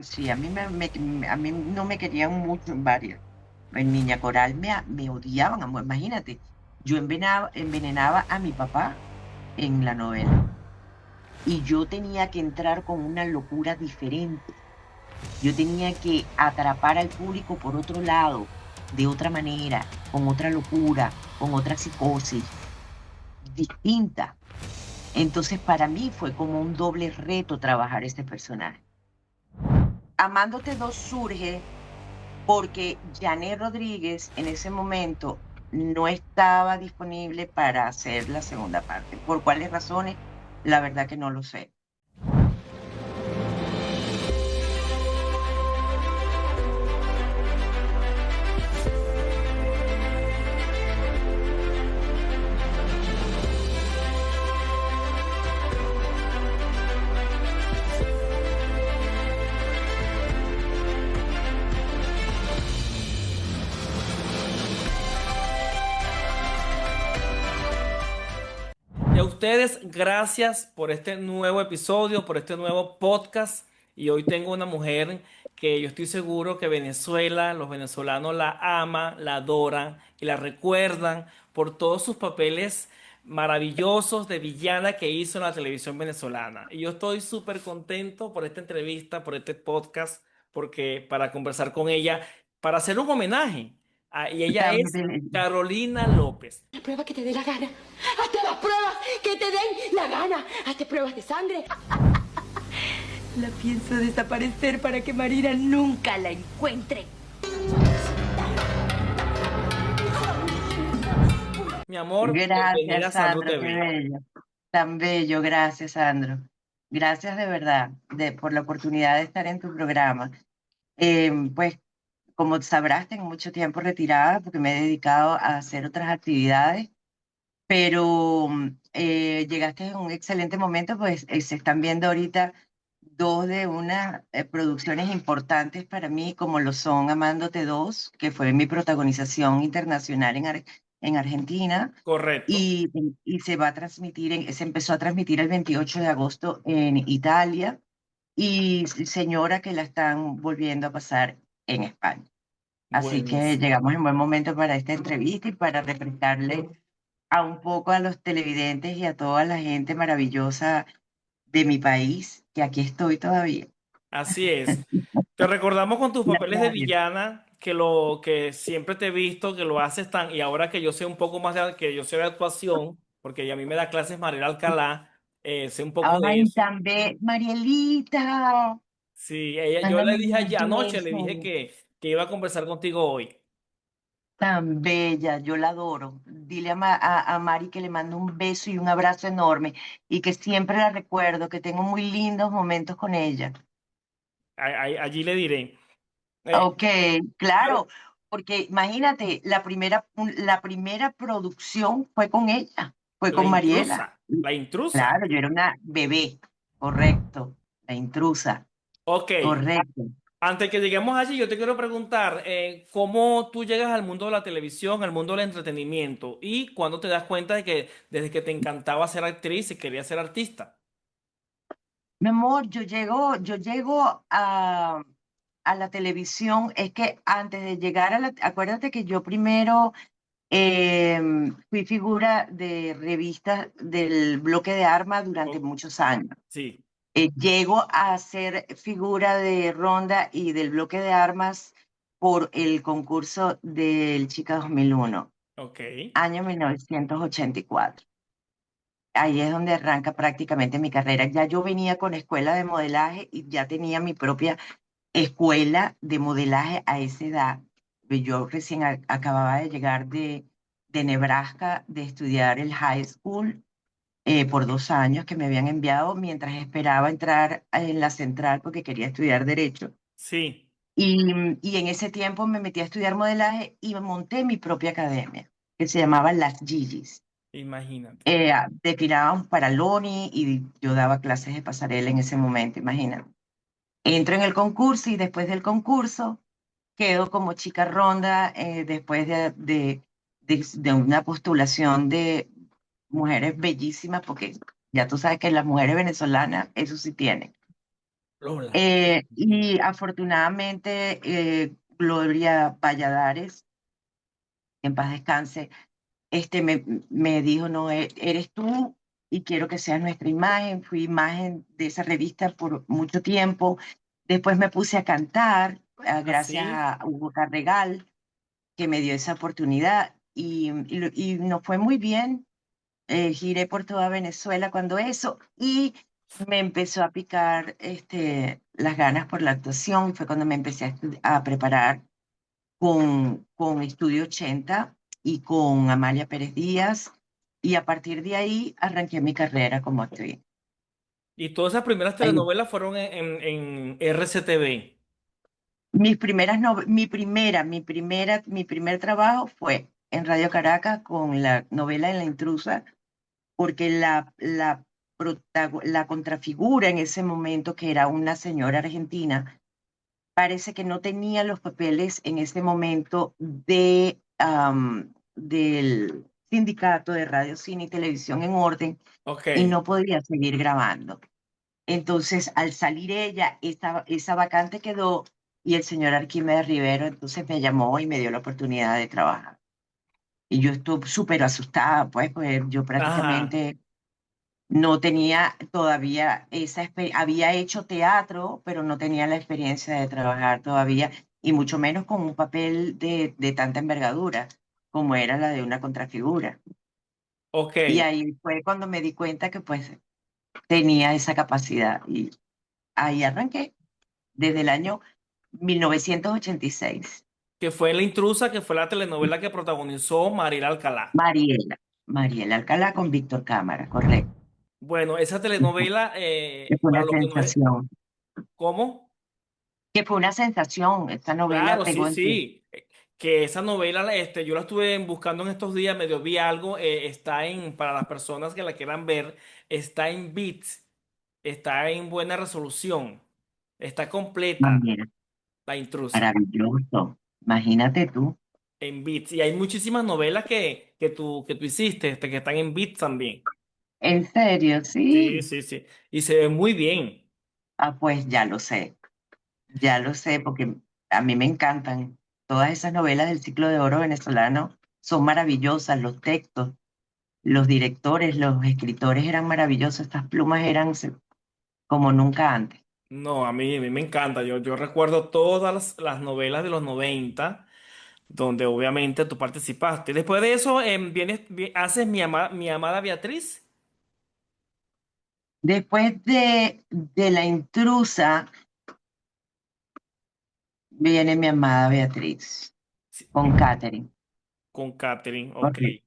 Sí, a mí no me querían mucho en varias. En Niña Coral me odiaban, amor. Imagínate, yo envenenaba a mi papá en la novela y yo tenía que entrar con una locura diferente. Yo tenía que atrapar al público por otro lado, de otra manera, con otra locura, con otra psicosis distinta. Entonces, para mí fue como un doble reto trabajar este personaje. Amándote dos surge porque Janet Rodríguez en ese momento no estaba disponible para hacer la segunda parte. ¿Por cuáles razones? La verdad que no lo sé. Y a ustedes, gracias por este nuevo episodio, por este nuevo podcast. Y hoy tengo una mujer que yo estoy seguro que Venezuela, los venezolanos la aman, la adoran y la recuerdan por todos sus papeles maravillosos de villana que hizo en la televisión venezolana. Y yo estoy súper contento por esta entrevista, por este podcast, porque para conversar con ella, para hacer un homenaje. Y ella Tan es Carolina López. La prueba que te dé la gana. Hazte las pruebas que te den la gana. Hazte pruebas de sangre. La pienso desaparecer para que Marina nunca la encuentre. Mi amor, bienvenida a Gracias, Sandro Sandro, qué TV. bello. Tan bello, gracias, Sandro. Gracias de verdad por la oportunidad de estar en tu programa. Pues, como sabrás, tengo mucho tiempo retirada porque me he dedicado a hacer otras actividades, pero llegaste en un excelente momento, pues se están viendo ahorita dos de unas producciones importantes para mí, como lo son Amándote dos, que fue mi protagonización internacional en Argentina, Correcto. y, y se va a transmitir, se empezó a transmitir el 28 de agosto en Italia, y Señora que la están volviendo a pasar en España. Así que Buenísimo. llegamos en buen momento para esta entrevista y para refrescarle a un poco a los televidentes y a toda la gente maravillosa de mi país, que aquí estoy todavía. Así es. Te recordamos con tus papeles Gracias de a Dios. villana, que lo que siempre te he visto, que lo haces tan, y ahora que yo sé un poco más que yo sé de actuación, porque a mí me da clases Mariela Alcalá, sé un poco de Ay, eso. también, Marielita, Sí, yo le mándame dije un ayer anoche, le dije beso. que iba a conversar contigo hoy. Tan bella, yo la adoro. Dile a Mari que le mando un beso y un abrazo enorme y que siempre la recuerdo, que tengo muy lindos momentos con ella. Allí le diré. Eh, Ok, claro, porque imagínate, la primera producción fue con ella, fue la con Mariela. intrusa, la intrusa. Claro, yo era una bebé, correcto, la intrusa, Ok. correcto. Antes que lleguemos allí, yo te quiero preguntar, ¿cómo tú llegas al mundo de la televisión, al mundo del entretenimiento? ¿Y cuándo te das cuenta de que desde que te encantaba ser actriz y querías ser artista? Mi amor, yo llego a la televisión, es que antes de llegar acuérdate que yo primero fui figura de revistas del bloque de armas durante Oh, muchos años. sí, Llego a ser figura de ronda y del bloque de armas por el concurso del Chica 2001, ok. año 1984. Ahí es donde arranca prácticamente mi carrera. Ya yo venía con escuela de modelaje y ya tenía mi propia escuela de modelaje a esa edad. Yo recién acababa de llegar de Nebraska, de estudiar el high school por 2 años que me habían enviado mientras esperaba entrar en la central porque quería estudiar derecho. Sí, Y en ese tiempo me metí a estudiar modelaje y monté mi propia academia que se llamaba Las Gigi's. imagínate. Desfilábamos para Loni y yo daba clases de pasarela en ese momento, imagínate. Entro en el concurso y después del concurso quedo como chica ronda después de una postulación de mujeres bellísimas, porque ya tú sabes que las mujeres venezolanas, eso sí tienen. Lola. Y afortunadamente, Gloria Valladares, en paz descanse, me dijo, no, eres tú y quiero que seas nuestra imagen. Fui imagen de esa revista por mucho tiempo. Después me puse a cantar, gracias Así. a Hugo Carregal, que me dio esa oportunidad y nos fue muy bien. Giré por toda Venezuela cuando eso y me empezó a picar las ganas por la actuación y fue cuando me empecé a preparar con Estudio 80 y con Amalia Pérez Díaz y a partir de ahí arranqué mi carrera como actriz. Y todas esas primeras Ahí, telenovelas fueron en RCTV. mi primer trabajo fue en Radio Caracas con la novela En la intrusa, porque la contrafigura en ese momento, que era una señora argentina, parece que no tenía los papeles en ese momento del sindicato de radio, cine y televisión en orden Ok. y no podía seguir grabando. Entonces, al salir ella, esa vacante quedó y el señor Arquímedes Rivero entonces me llamó y me dio la oportunidad de trabajar. Y yo estuve súper asustada, pues yo Ajá. prácticamente no tenía todavía había hecho teatro, pero no tenía la experiencia de trabajar todavía, y mucho menos con un papel de tanta envergadura como era la de una contrafigura. Ok. Y ahí fue cuando me di cuenta que pues tenía esa capacidad y ahí arranqué desde el año 1986. Que fue La Intrusa, que fue la telenovela que protagonizó Mariela Alcalá. Mariela Alcalá con Víctor Cámara, correcto. Bueno, esa telenovela, Que fue para una los que no es... sensación. ¿Cómo? Que fue una sensación. Esta novela Claro, pegó sí, en sí. Que esa novela, yo la estuve buscando en estos días, medio vi algo, está para las personas que la quieran ver, está en bits, está en buena resolución, está completa, manera. La Intrusa, Maravilloso. Imagínate tú. en bits. Y hay muchísimas novelas que tú hiciste, que están en bits también. En serio, Sí, sí. sí, sí. Y se ve muy bien. Ah, pues ya lo sé. Ya lo sé, porque a mí me encantan. Todas esas novelas del ciclo de oro venezolano son maravillosas. Los textos, los directores, los escritores eran maravillosos. Estas plumas eran como nunca antes. No, a mí me encanta. Yo recuerdo todas las novelas de los 90 donde obviamente tú participaste. Después de eso, haces mi amada Beatriz. Después de La intrusa, viene mi amada Beatriz, Sí, con Catherine. con Catherine, ok. Correcto.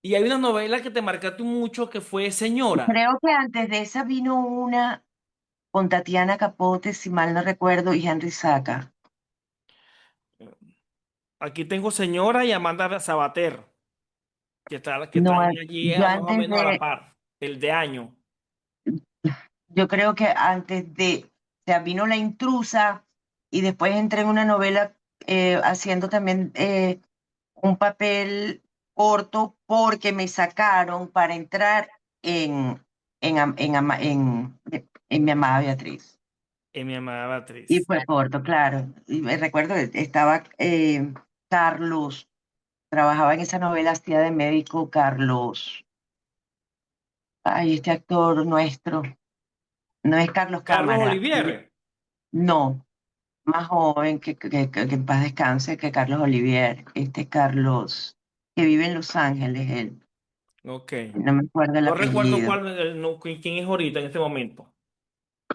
Y hay una novela que te marcaste mucho que fue Señora. Creo que antes de esa vino una con Tatiana Capote, si mal no recuerdo, y Henry Saca. Aquí tengo Señora y Amanda Sabater, que No, están allí yo más o antes menos a la de, par, el de año. yo creo que antes de, o sea, vino La intrusa y después entré en una novela haciendo también un papel corto porque me sacaron para entrar en Mi amada Beatriz. Mi amada Y Beatriz. fue corto, claro. Y me recuerdo que estaba Carlos, trabajaba en esa novela, hacía de médico Carlos. Ay, este actor nuestro, no es Carlos Carlos Cámara, Olivier. no, más joven que en paz descanse que Carlos Olivier, este Carlos, que vive en Los Ángeles, él, Ok. no me acuerdo el No recuerdo apellido, quién es ahorita en este momento.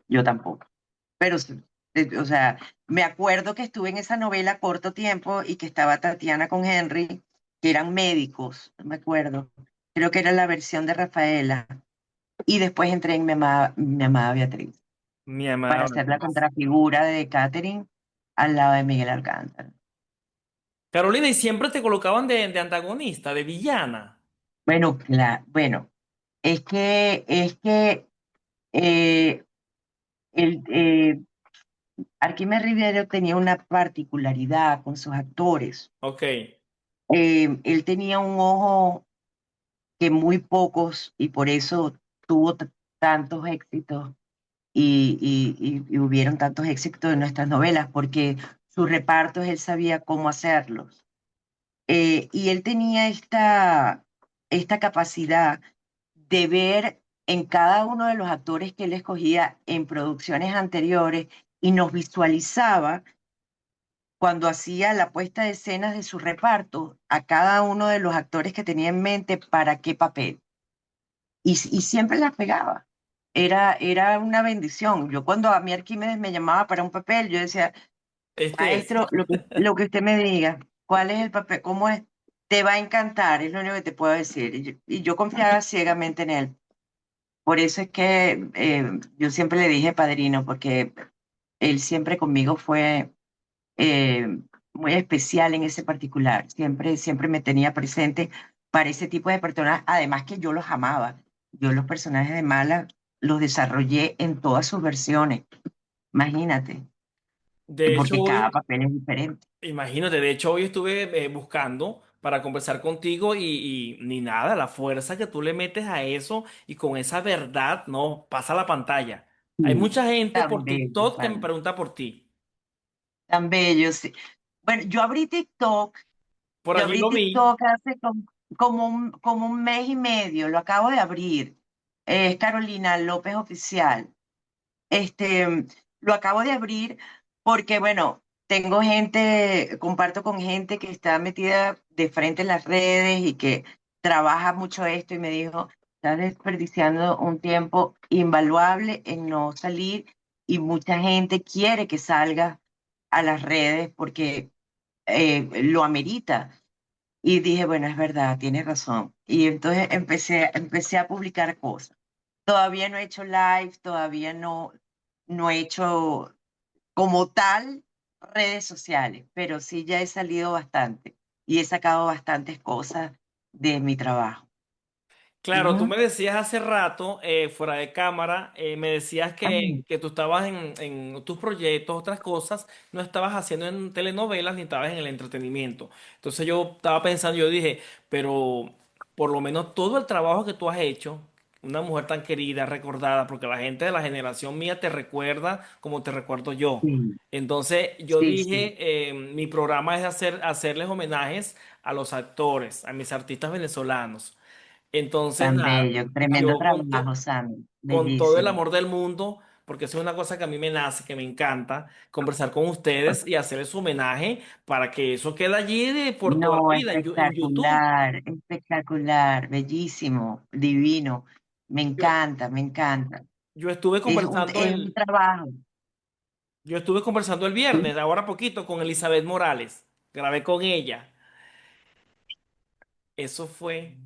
yo tampoco, pero, o sea, me acuerdo que estuve en esa novela corto tiempo y que estaba Tatiana con Henry, que eran médicos, no me acuerdo, creo que era la versión de Rafaela, y después entré en Mi amada Beatriz, Mi para amada hacer la Beatriz. contrafigura de Catherine al lado de Miguel Alcántara. Carolina, y siempre te colocaban de antagonista, de villana. Bueno, es que eh, el, Arquímedes Rivero tenía una particularidad con sus actores. Ok. Él tenía un ojo que muy pocos, y por eso tuvo tantos éxitos, y hubieron tantos éxitos en nuestras novelas, porque sus repartos él sabía cómo hacerlos. Y él tenía esta capacidad de ver en cada uno de los actores que él escogía en producciones anteriores y nos visualizaba cuando hacía la puesta de escenas de su reparto a cada uno de los actores que tenía en mente para qué papel. Y siempre las pegaba. Era una bendición. Yo cuando a mí Arquímedes me llamaba para un papel, yo decía, Este es. maestro, lo que usted me diga, ¿cuál es el papel? ¿Cómo es? Te va a encantar, es lo único que te puedo decir. Y yo confiaba ciegamente en él. Por eso es que yo siempre le dije padrino, porque él siempre conmigo fue eh, muy especial en ese particular. Siempre me tenía presente para ese tipo de personas, además que yo los amaba. Yo los personajes de Mala los desarrollé en todas sus versiones, imagínate, De hecho, porque cada hoy, papel es diferente. imagínate, de hecho, hoy estuve buscando para conversar contigo y ni nada, la fuerza que tú le metes a eso y con esa verdad, no, pasa la pantalla. Hay Sí, mucha gente tan por bello, TikTok que me pregunta por ti. tan bello, sí. Bueno, Por yo allí abrí lo vi. TikTok hace como un mes y medio, lo acabo de abrir. Es Carolina López Oficial. Este, lo acabo de abrir porque, bueno, tengo gente, comparto con gente que está metida de frente en las redes y que trabaja mucho esto y me dijo, estás desperdiciando un tiempo invaluable en no salir y mucha gente quiere que salga a las redes porque lo amerita. Y dije, bueno, es verdad, tienes razón. Y entonces empecé a publicar cosas. Todavía no he hecho live, todavía no he hecho como tal redes sociales, pero sí ya he salido bastante y he sacado bastantes cosas de mi trabajo. Claro, tú Ujú. me decías hace rato, fuera de cámara, me decías Ah, que tú estabas en tus proyectos, otras cosas, no estabas haciendo en telenovelas ni estabas en el entretenimiento. Entonces yo estaba pensando, yo dije, pero por lo menos todo el trabajo que tú has hecho, una mujer tan querida, recordada, porque la gente de la generación mía te recuerda como te recuerdo yo. sí, Entonces yo sí, sí, dije, mi programa es hacerles homenajes a los actores, a mis artistas venezolanos. Entonces, tan nada, bello, tremendo yo trabajo, Sammy, con todo el bellísimo. amor del mundo, porque eso es una cosa que a mí me nace, que me encanta, conversar con ustedes y hacerles su homenaje para que eso quede allí por toda la No, vida en YouTube. espectacular, espectacular, bellísimo, divino. Me Yo, encanta, me encanta. yo estuve conversando Es un trabajo. yo estuve conversando el viernes, ahora poquito, con Elizabeth Morales. Grabé con ella. Eso fue,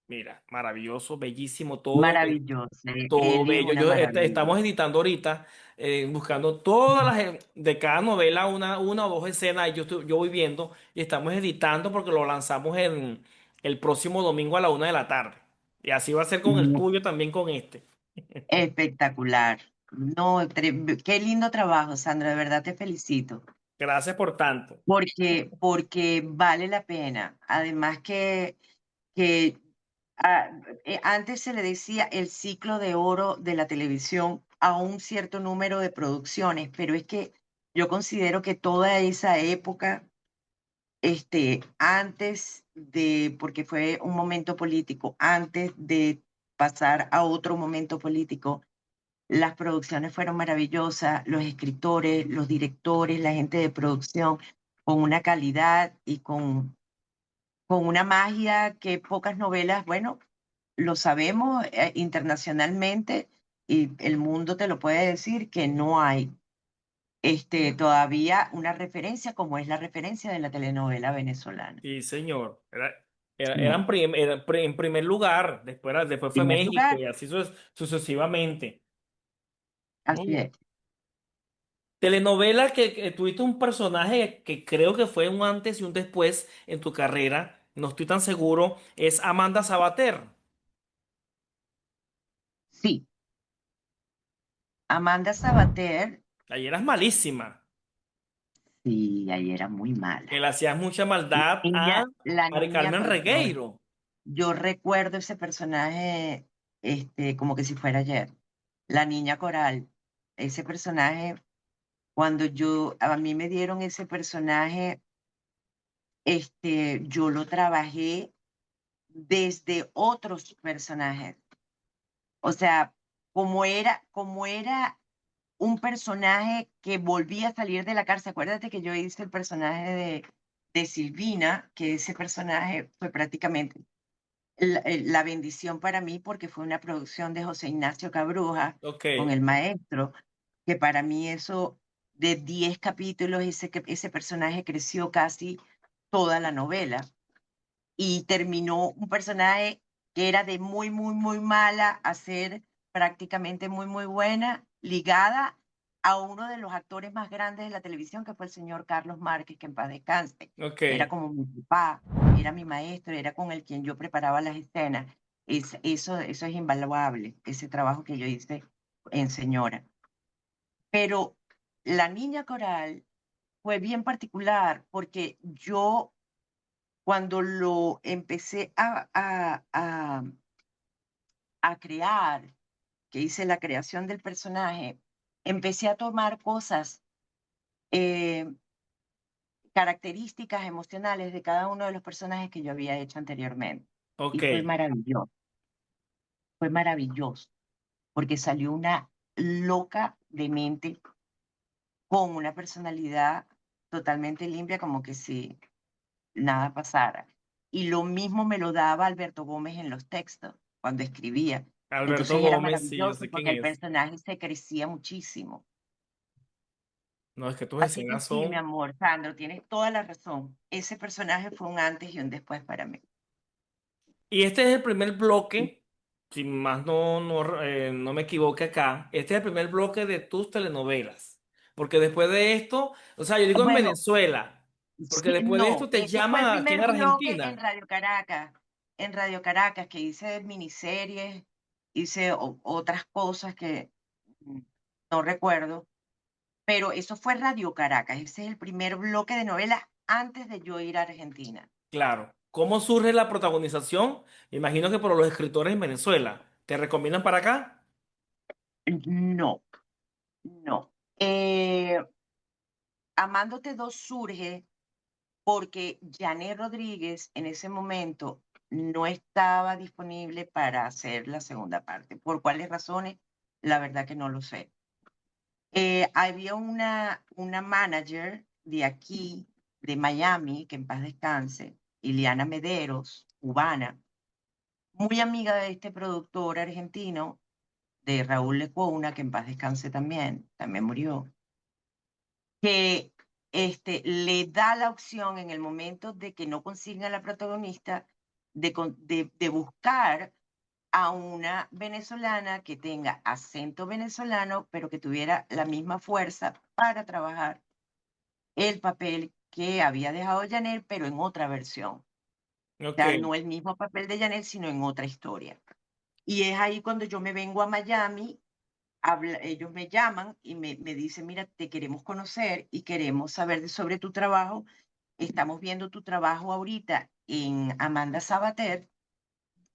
mira, maravilloso, bellísimo, todo. Maravilloso. Todo Eli es bello. una Estamos maravilla. editando ahorita, buscando todas de cada novela, una o dos escenas, y yo voy viendo y estamos editando porque lo lanzamos el próximo domingo a la 1 de la tarde. Y así va a ser con el Mm, tuyo, también con este. espectacular. No, qué lindo trabajo, Sandra. De verdad te felicito. Gracias por tanto. Porque vale la pena. Además que ah, antes se le decía el ciclo de oro de la televisión a un cierto número de producciones, pero es que yo considero que toda esa época, porque fue un momento político, antes de pasar a otro momento político, las producciones fueron maravillosas, los escritores, los directores, la gente de producción, con una calidad y con una magia que pocas novelas, bueno, lo sabemos internacionalmente y el mundo te lo puede decir que no hay todavía una referencia como es la referencia de la telenovela venezolana. Sí, señor. Sí. En primer lugar, después fue Primer México lugar, y así sucesivamente. así Mm. es. Telenovela que tuviste un personaje que creo que fue un antes y un después en tu carrera, no estoy tan seguro, es Amanda Sabater. Sí, Amanda Sabater, Ayer eras malísima, sí, ahí era muy que mala. le hacías mucha maldad a La Mari niña Carmen control. Regueiro. Yo recuerdo ese personaje como que si fuera ayer. La niña coral, ese personaje, cuando a mí me dieron ese personaje, yo lo trabajé desde otros personajes. O sea, como era un personaje que volvía a salir de la cárcel. Acuérdate que yo hice el personaje de Silvina, que ese personaje fue prácticamente la bendición para mí porque fue una producción de José Ignacio Cabruja Ok, con el maestro, que para mí eso de 10 capítulos, ese personaje creció casi toda la novela y terminó un personaje que era de muy, muy, muy mala a ser prácticamente muy, muy buena, ligada a uno de los actores más grandes de la televisión, que fue el señor Carlos Márquez, que en paz descanse. ok. Era como mi papá, era mi maestro, era con el quien yo preparaba las escenas. Eso es invaluable, ese trabajo que yo hice en Señora. Pero La Niña Coral fue bien particular porque yo cuando lo empecé a crear, que hice la creación del personaje, empecé a tomar cosas, eh, características emocionales de cada uno de los personajes que yo había hecho anteriormente. Y Ok, fue maravilloso, porque salió una loca de mente con una personalidad totalmente limpia, como que si nada pasara. Y lo mismo me lo daba Alberto Gómez en los textos, cuando escribía. Alberto Entonces era Gómez, sí, yo maravilloso sé quién porque el es. personaje se crecía muchísimo. No, es que tus Así que escenas sí, mi son. amor, Sandro, tienes toda la razón. Ese personaje fue un antes y un después para mí. Y este es el primer bloque, si más no me equivoque acá, este es el primer bloque de tus telenovelas. Porque después de esto, o sea, yo digo en Bueno, Venezuela, porque sí, después de esto no, te ese fue el llaman aquí en primer bloque Argentina. En Radio Caracas, que hice miniseries, hice otras cosas que mm, no recuerdo, pero eso fue Radio Caracas, ese es el primer bloque de novelas antes de yo ir a Argentina. Claro. ¿Cómo surge la protagonización? Me imagino que por los escritores en Venezuela. ¿Te recomiendan para acá? No, no. Amándote dos surge porque Janet Rodríguez en ese momento no estaba disponible para hacer la segunda parte. ¿Por cuáles razones? La verdad que no lo sé. Había una manager de aquí, de Miami, que en paz descanse, Ileana Mederos, cubana, muy amiga de este productor argentino, de Raúl Lecuona, que en paz descanse también murió, que le da la opción en el momento de que no consigna la protagonista de buscar a una venezolana que tenga acento venezolano, pero que tuviera la misma fuerza para trabajar el papel que había dejado Janel, pero en otra versión. O Ok, sea, no el mismo papel de Janel, sino en otra historia. Y es ahí cuando yo me vengo a Miami, ellos me llaman y me dicen, mira, te queremos conocer y queremos saber sobre tu trabajo. Estamos viendo tu trabajo ahorita en Amanda Sabater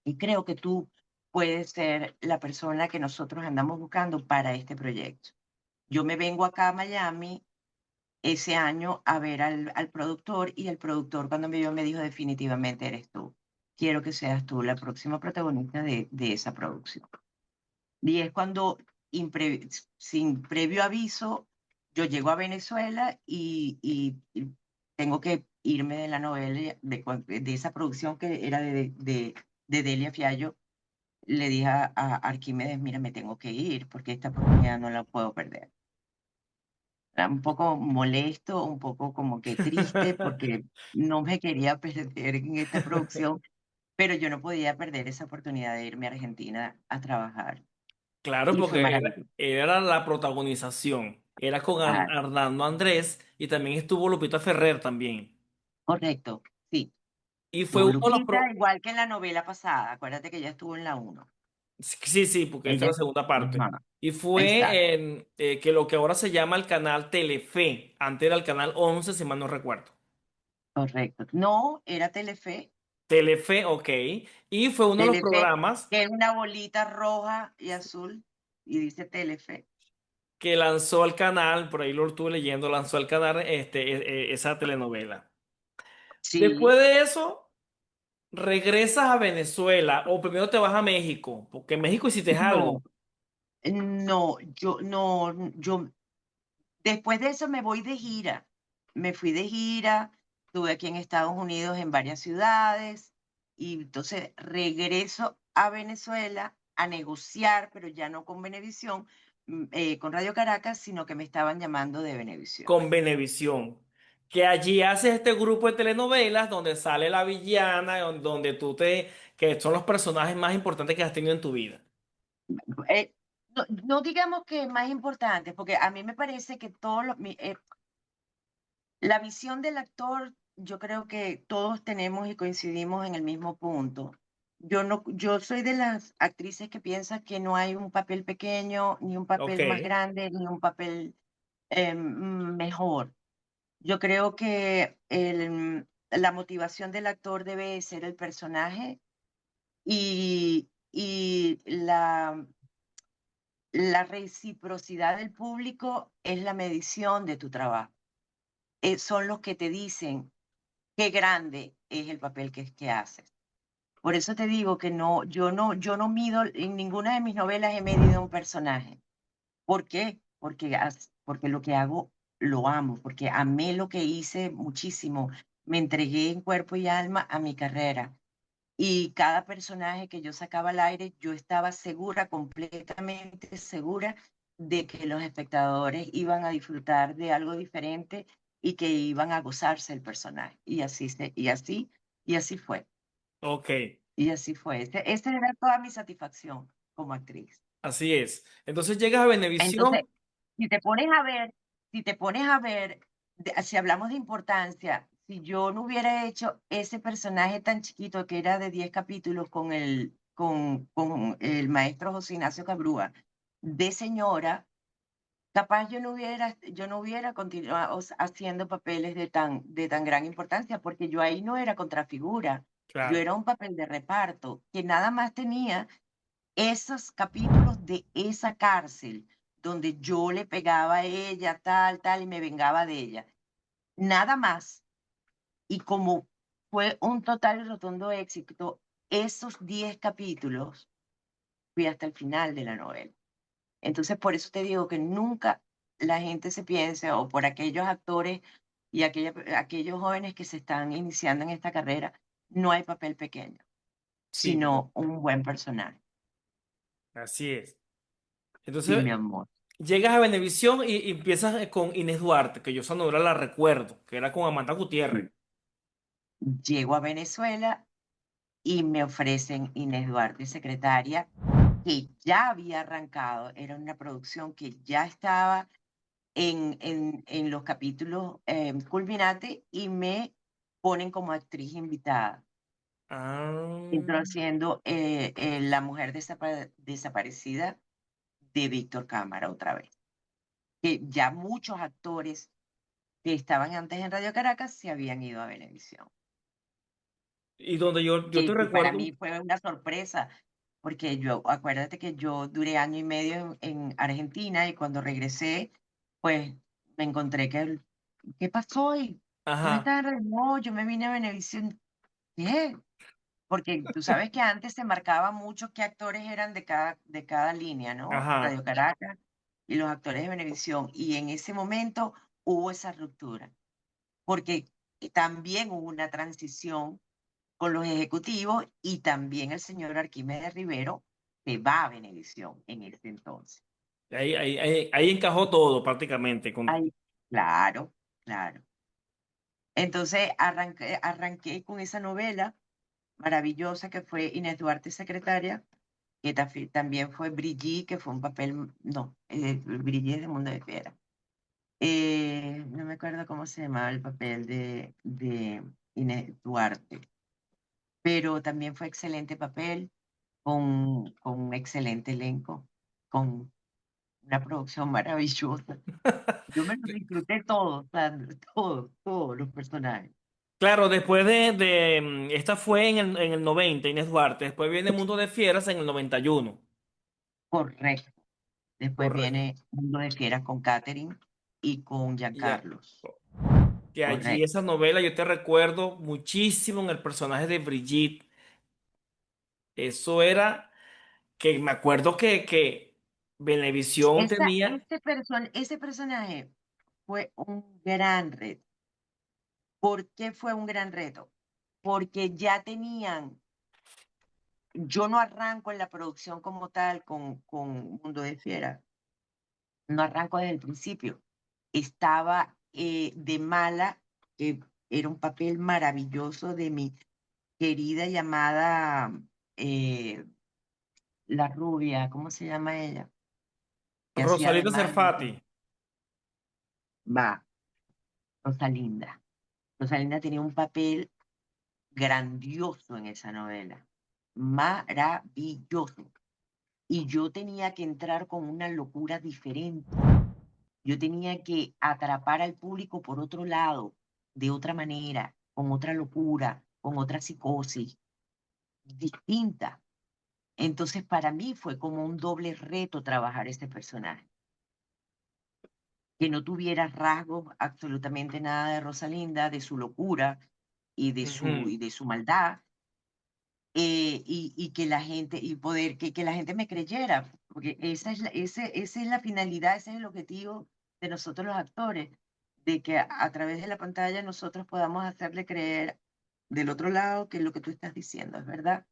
y creo que tú puedes ser la persona que nosotros andamos buscando para este proyecto. Yo me vengo acá a Miami ese año a ver al productor y el productor cuando me vio me dijo definitivamente eres tú. Quiero que seas tú la próxima protagonista de esa producción. Y es cuando, sin previo aviso, yo llego a Venezuela y tengo que irme de la novela, de esa producción que era de Delia Fiallo. Le dije a Arquímedes, mira, me tengo que ir porque esta oportunidad no la puedo perder. Era un poco molesto, un poco como que triste porque no me quería perder en esta producción, pero yo no podía perder esa oportunidad de irme a Argentina a trabajar. claro, Y fue porque maravilloso. era la protagonización. Era con Ah, Arnaldo Andrés y también estuvo Lupita Ferrer también. correcto, sí. Y fue Tuvo uno de los Lupita, igual que en la novela pasada. Acuérdate que ella estuvo en la uno. Sí, sí, porque esta es Ella, la segunda parte. ajá, Y exacto, fue en que lo que ahora se llama el canal Telefe. Antes era el canal 11 si mal no recuerdo. correcto. No, era Telefe. Telefe, ok. Y fue uno de los Telefe, programas. que es una bolita roja y azul. y dice Telefe. que lanzó al canal, por ahí lo estuve leyendo, lanzó al canal esa telenovela. Sí, Después de eso, regresas a Venezuela o primero te vas a México, porque en México hiciste algo. no, no, yo después de eso me voy de gira. Me fui de gira, estuve aquí en Estados Unidos en varias ciudades y entonces regreso a Venezuela a negociar, pero ya no con Venevisión, con Radio Caracas, sino que me estaban llamando de Venevisión. Con Venevisión. Que allí haces este grupo de telenovelas donde sale la villana, donde que son los personajes más importantes que has tenido en tu vida. No digamos que es más importante, porque a mí me parece que la visión del actor, yo creo que todos tenemos y coincidimos en el mismo punto. Yo soy de las actrices que piensa que no hay un papel pequeño, ni un Ok, papel más grande, ni un papel mejor. Yo creo que la motivación del actor debe ser el personaje y la reciprocidad del público es la medición de tu trabajo. Son los que te dicen qué grande es el papel que haces. Por eso te digo que no, yo no mido, en ninguna de mis novelas he medido un personaje. ¿Por qué? Porque lo que hago lo amo, porque amé lo que hice muchísimo. Me entregué en cuerpo y alma a mi carrera. Y cada personaje que yo sacaba al aire, yo estaba segura, completamente segura, de que los espectadores iban a disfrutar de algo diferente y que iban a gozarse el personaje. Y así fue. ok, Y así fue. Esa era toda mi satisfacción como actriz. así es. Entonces llegas a Entonces, Venevisión. si te pones a ver, si te pones a ver, si hablamos de importancia, si yo no hubiera hecho ese personaje tan chiquito que era de 10 capítulos con el maestro José Ignacio Cabrúa, de señora, capaz yo no hubiera continuado haciendo papeles de tan gran importancia, porque yo ahí no era contrafigura, yo Claro. era un papel de reparto, que nada más tenía esos capítulos de esa cárcel donde yo le pegaba a ella, tal, y me vengaba de ella. Nada más. Y como fue un total y rotundo éxito, esos 10 capítulos fui hasta el final de la novela. Entonces, por eso te digo que nunca la gente se piense, o por aquellos actores y aquellos jóvenes que se están iniciando en esta carrera, no hay papel pequeño, Sí, pero sino un buen personaje. así es. Sí, Entonces mi amor. llegas a Venevisión y empiezas con Inés Duarte, que yo esa novela la recuerdo, que era con Amanda Gutiérrez. Llego a Venezuela y me ofrecen Inés Duarte, secretaria, que ya había arrancado, era una producción que ya estaba en los capítulos culminantes y me ponen como actriz invitada. Ah, Entro haciendo la mujer desaparecida de Víctor Cámara otra vez. Que ya muchos actores que estaban antes en Radio Caracas se habían ido a Venevisión. y donde yo te Que para recuerdo. mí fue una sorpresa, porque acuérdate que yo duré año y medio en Argentina y cuando regresé, pues me encontré ¿qué pasó? ¿Y tú no Ajá, estás en No, yo me vine a Venevisión. ¿Qué? Porque tú sabes que antes se marcaba mucho qué actores eran de cada línea, ¿no? ajá. Radio Caracas y los actores de Venevisión. Y en ese momento hubo esa ruptura, porque también hubo una transición con los ejecutivos y también el señor Arquímedes Rivero, que va a Venevisión en ese entonces. Ahí encajó todo prácticamente. Ay, claro, claro. Entonces arranqué con esa novela maravillosa que fue Inés Duarte Secretaria, que también fue Brigitte, que fue un papel, no, Brigitte es de Mundo de Fiera. No me acuerdo cómo se llamaba el papel de Inés Duarte, pero también fue excelente papel, con un excelente elenco, con una producción maravillosa. Yo me lo disfruté todo, Sandra, todos los personajes. Claro, después esta fue en el 90, Inés Duarte. Después viene Mundo de Fieras en el 91. Correcto. Después correcto. viene Mundo de Fieras con Catherine y con Y ya, Giancarlos. que allí Correcto. esa novela yo te recuerdo muchísimo en el personaje de Brigitte. Eso era que me acuerdo que Venevisión tenía. Ese personaje fue un gran reto. ¿Por qué fue un gran reto? Porque ya tenían, yo no arranco en la producción como tal con Mundo de Fieras, no arranco desde el principio. Estaba de mala, que era un papel maravilloso de mi querida llamada eh, la rubia, ¿cómo se llama ella? Que hacía de Rosalita mala. Serfati, Va, Rosalinda. Rosalinda tenía un papel grandioso en esa novela, maravilloso. Y yo tenía que entrar con una locura diferente. Yo tenía que atrapar al público por otro lado, de otra manera, con otra locura, con otra psicosis distinta. Entonces, para mí fue como un doble reto trabajar ese personaje. Que no tuviera rasgos absolutamente nada de Rosalinda, de su locura ujú, y de su maldad, y que la gente, y poder que la gente me creyera, porque esa es la finalidad, ese es el objetivo de nosotros los actores, de que a través de la pantalla nosotros podamos hacerle creer del otro lado que lo que tú estás diciendo es verdad.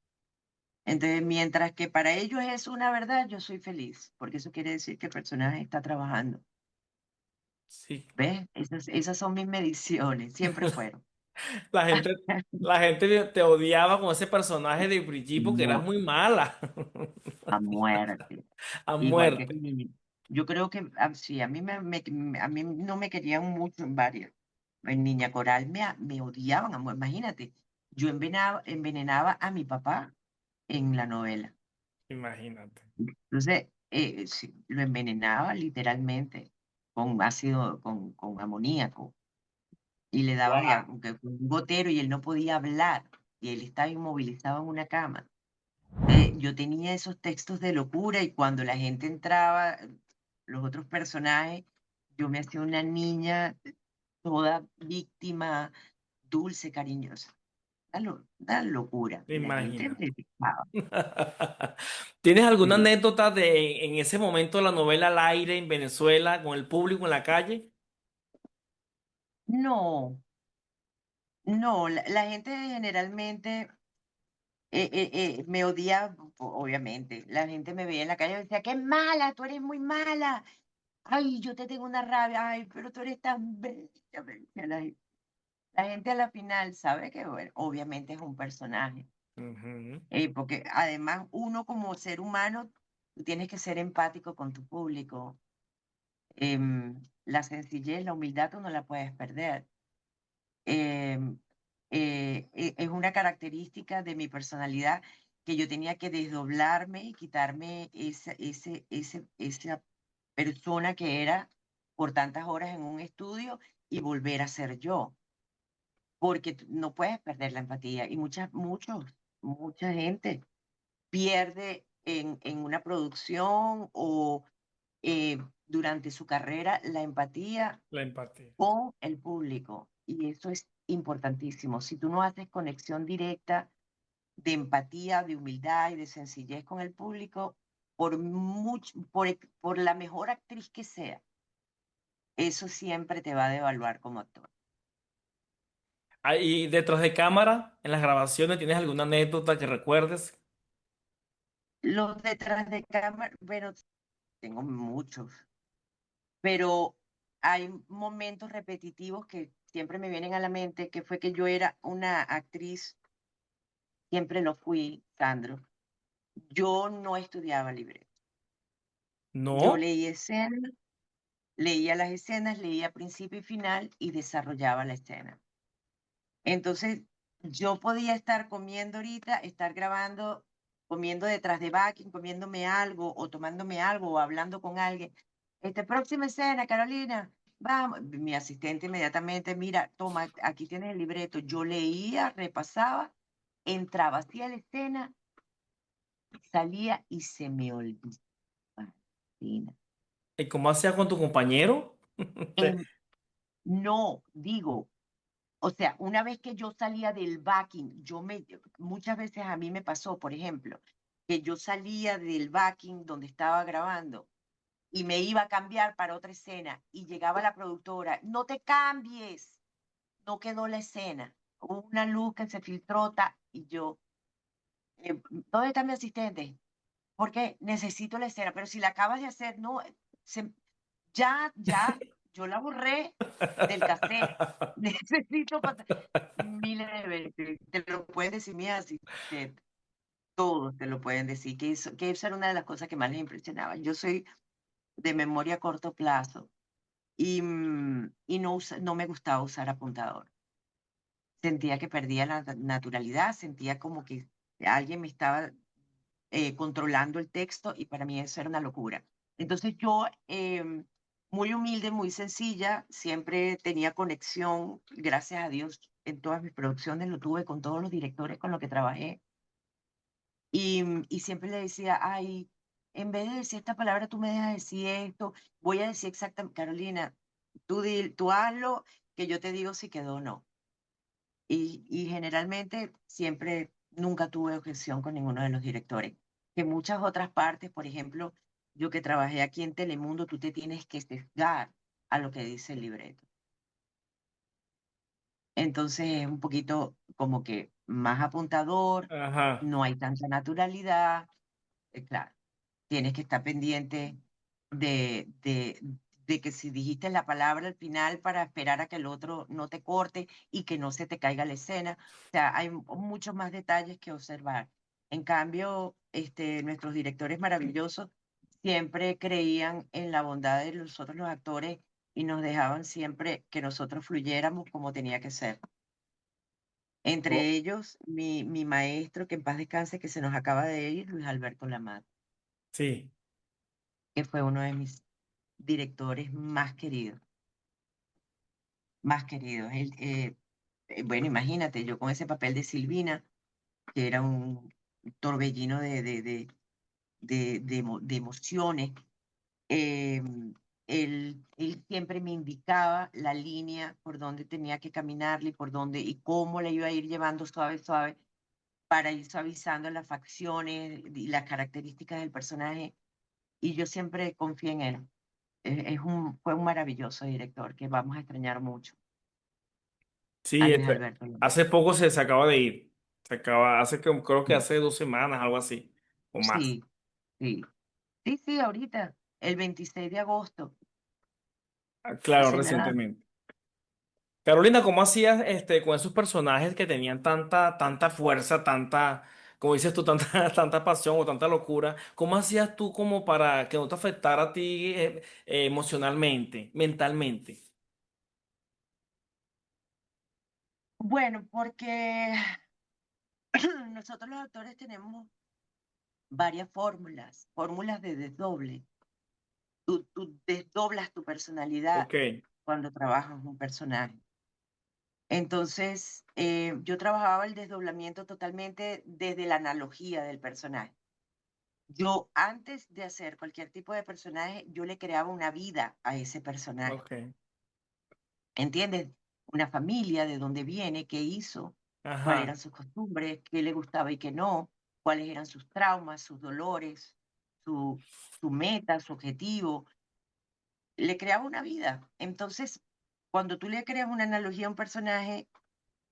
Entonces, mientras que para ellos es una verdad, yo soy feliz, porque eso quiere decir que el personaje está trabajando. sí. ¿Ves? Esas son mis mediciones, siempre fueron. La gente, la gente te odiaba con ese personaje de Brigitte porque eras Mu- muy mala. A muerte. A Igual que muerte. Niña. Yo creo que sí, a mí no me querían mucho en varias. En Niña Coral me odiaban, imagínate. Yo envenenaba a mi papá en la novela. Imagínate. Entonces, sí, lo envenenaba literalmente con ácido, con amoníaco. Y le daba Wow. un gotero y él no podía hablar. Y él estaba inmovilizado en una cama. Yo tenía esos textos de locura y cuando la gente entraba, los otros personajes, yo me hacía una niña toda víctima, dulce, cariñosa. Una locura. Y la gente me Imagínate. criticaba. ¿Tienes alguna Sí. anécdota de en ese momento de la novela al aire en Venezuela con el público en la calle? No, no, la gente generalmente me odia, obviamente. La gente me veía en la calle y decía, qué mala, tú eres muy mala. Ay, yo te tengo una rabia, ay, pero tú eres tan bella. Me decía la gente a la final sabe que, bueno, obviamente es un personaje, Ujú. porque además uno como ser humano, tú tienes que ser empático con tu público. La sencillez, la humildad, tú no la puedes perder. Em, es una característica de mi personalidad que yo tenía que desdoblarme y quitarme esa persona que era por tantas horas en un estudio y volver a ser yo, porque no puedes perder la empatía y mucha gente pierde en una producción o durante su carrera la empatía La empatía. con el público y eso es importantísimo. Si tú no haces conexión directa de empatía, de humildad y de sencillez con el público, por la mejor actriz que sea, eso siempre te va a devaluar como actor. Y detrás de cámara, en las grabaciones, ¿tienes alguna anécdota que recuerdes? Los detrás de cámara, bueno, tengo muchos, pero hay momentos repetitivos que siempre me vienen a la mente, que fue que yo era una actriz, siempre lo fui, Sandro. Yo no estudiaba libreto. Yo No, leía escenas, leía las escenas, leía principio y final y desarrollaba la escena. Entonces, yo podía estar comiendo ahorita, estar grabando, comiendo detrás de backing, comiéndome algo o tomándome algo o hablando con alguien. Próxima escena, Carolina, vamos. Mi asistente inmediatamente, mira, toma, aquí tienes el libreto. Yo leía, repasaba, entraba, hacía la escena, salía y se me olvidaba. Cristina. ¿Y cómo hacías con tu compañero? Te- En- no, digo, o sea, una vez que yo salía del backing, muchas veces a mí me pasó, por ejemplo, que yo salía del backing donde estaba grabando y me iba a cambiar para otra escena y llegaba la productora, no te cambies, no quedó la escena. Hubo una luz que se filtró y yo, ¿dónde está mi asistente? Porque necesito la escena, pero si la acabas de hacer, no, se- ya, yo la borré del cassette. Necesito pasar miles de veces. Te lo pueden decir mis asistentes, todos te lo pueden decir, que eso era una de las cosas que más les impresionaba. Yo soy de memoria a corto plazo y no me gustaba usar apuntador. Sentía que perdía la naturalidad, sentía como que alguien me estaba controlando el texto y para mí eso era una locura. Entonces yo, muy humilde, muy sencilla, siempre tenía conexión, gracias a Dios, en todas mis producciones lo tuve con todos los directores con los que trabajé y siempre le decía, ay, en vez de decir esta palabra, tú me dejas decir esto, voy a decir exactamente, Carolina, tú hazlo, que yo te digo si quedó o no. Y generalmente siempre, nunca tuve objeción con ninguno de los directores. Que muchas otras partes, por ejemplo, yo que trabajé aquí en Telemundo, tú te tienes que sesgar a lo que dice el libreto. Entonces es un poquito como que más apuntador, Ajá. no hay tanta naturalidad, claro. Tienes que estar pendiente de, de, de que si dijiste la palabra al final para esperar a que el otro no te corte y que no se te caiga la escena. O sea, hay muchos más detalles que observar. En cambio, nuestros directores maravillosos siempre creían en la bondad de nosotros los actores y nos dejaban siempre que nosotros fluyéramos como tenía que ser. Oh, Entre ellos, mi maestro, que en paz descanse, que se nos acaba de ir, Luis Alberto Lamat, sí. que fue uno de mis directores más queridos, más queridos. Bueno, imagínate, yo con ese papel de Silvina, que era un torbellino de emociones, eh, él siempre me indicaba la línea por donde tenía que caminarle y por dónde y cómo la iba a ir llevando suave, suave, para ir suavizando las facciones y las características del personaje. Y yo siempre confié en él. Fue un maravilloso director que vamos a extrañar mucho, a Sí, Luis Alberto. hace poco se acaba de ir. Creo que hace 2 semanas, algo así, o más. Sí, sí, sí, ahorita, el 26 de agosto, Ah, claro, hace nada. recientemente. Carolina, ¿cómo hacías con esos personajes que tenían tanta fuerza, como dices tú, tanta, tanta pasión o tanta locura? ¿Cómo hacías tú como para que no te afectara a ti emocionalmente, mentalmente? Bueno, porque nosotros los actores tenemos varias fórmulas de desdoble. Tú desdoblas tu personalidad Ok, cuando trabajas un personaje. Entonces, yo trabajaba el desdoblamiento totalmente desde la analogía del personaje. Yo, antes de hacer cualquier tipo de personaje, yo le creaba una vida a ese personaje. ok. ¿Entiendes? Una familia, de dónde viene, qué hizo, cuáles Ajá. eran sus costumbres, qué le gustaba y qué no, cuáles eran sus traumas, sus dolores, su, su meta, su objetivo. Le creaba una vida. Entonces, cuando tú le creas una analogía a un personaje,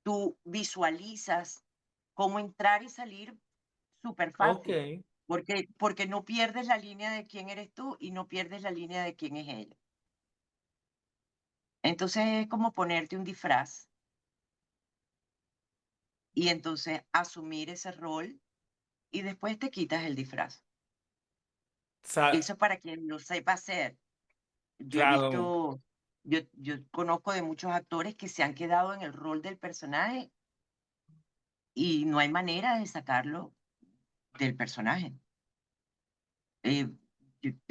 tú visualizas cómo entrar y salir súper Ok. fácil, porque no pierdes la línea de quién eres tú y no pierdes la línea de quién es ella. Entonces es como ponerte un disfraz y entonces asumir ese rol y después te quitas el disfraz. Sa- Eso para quien lo sepa hacer. Yo he claro. visto, yo conozco de muchos actores que se han quedado en el rol del personaje y no hay manera de sacarlo del personaje. Eh,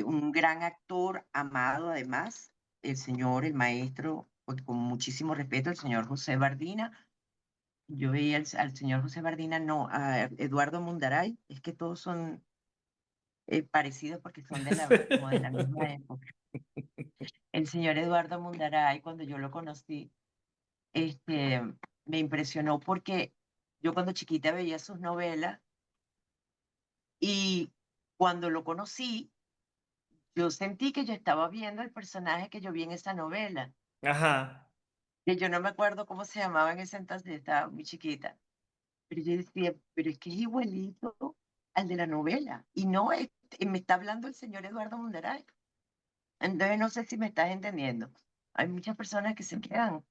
un gran actor, amado además, el señor, el maestro, con muchísimo respeto, el señor José Bardina. Yo veía al señor José Bardina, no, a Eduardo Mundaray, es que todos son, parecidos porque son como de la misma época. El señor Eduardo Mundaray, cuando yo lo conocí, este, me impresionó porque yo cuando chiquita veía sus novelas y cuando lo conocí, yo sentí que yo estaba viendo el personaje que yo vi en esa novela, Ajá. que yo no me acuerdo cómo se llamaba en ese entonces, estaba muy chiquita, pero yo decía, pero es que es igualito al de la novela, y no, me está hablando el señor Eduardo Mundaray. Entonces no sé si me estás entendiendo. Hay muchas personas que se quedan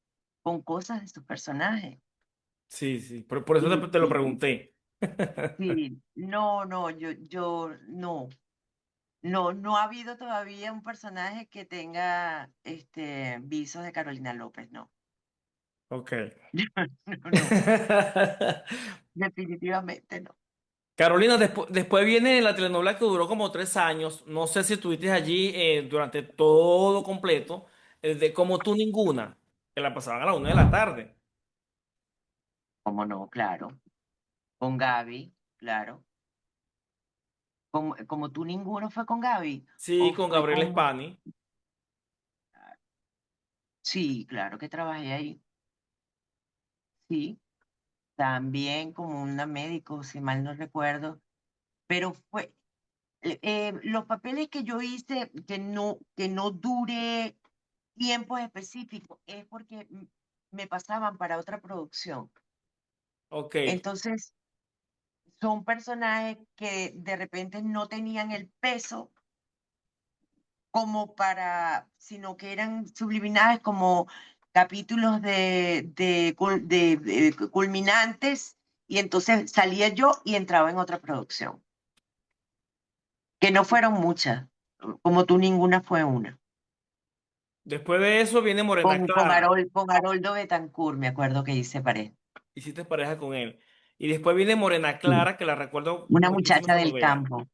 con cosas de sus personajes. Sí, sí. Por eso Y, te lo y, pregunté. sí, no, no, yo no. No, no ha habido todavía un personaje que tenga visos de Carolina López, no. Ok. No, no, definitivamente no. Carolina, después viene la telenovela que duró como 3 años. No sé si estuviste allí durante todo completo, de Como tú ninguna, que la pasaban a la 1 de la tarde. ¿Cómo no? Claro. Con Gaby, claro. Como tú ninguno fue con Gaby. Sí, O con fue Gabriel con... Spani. Sí, claro que trabajé ahí. Sí, también como una médico, si mal no recuerdo. Pero los papeles que yo hice que no duré tiempos específicos es porque me pasaban para otra producción. Ok. Entonces, son personajes que de repente no tenían el peso como sino que eran subliminales como capítulos de culminantes, y entonces salía yo y entraba en otra producción, que no fueron muchas, como tú ninguna fue una. Después de eso viene Morena Clara. Con Haroldo Betancourt, me acuerdo que hice pared. Hiciste pareja con él. Y después viene Morena Sí. Clara, que la recuerdo Una muchísimo muchacha esa del novela. campo.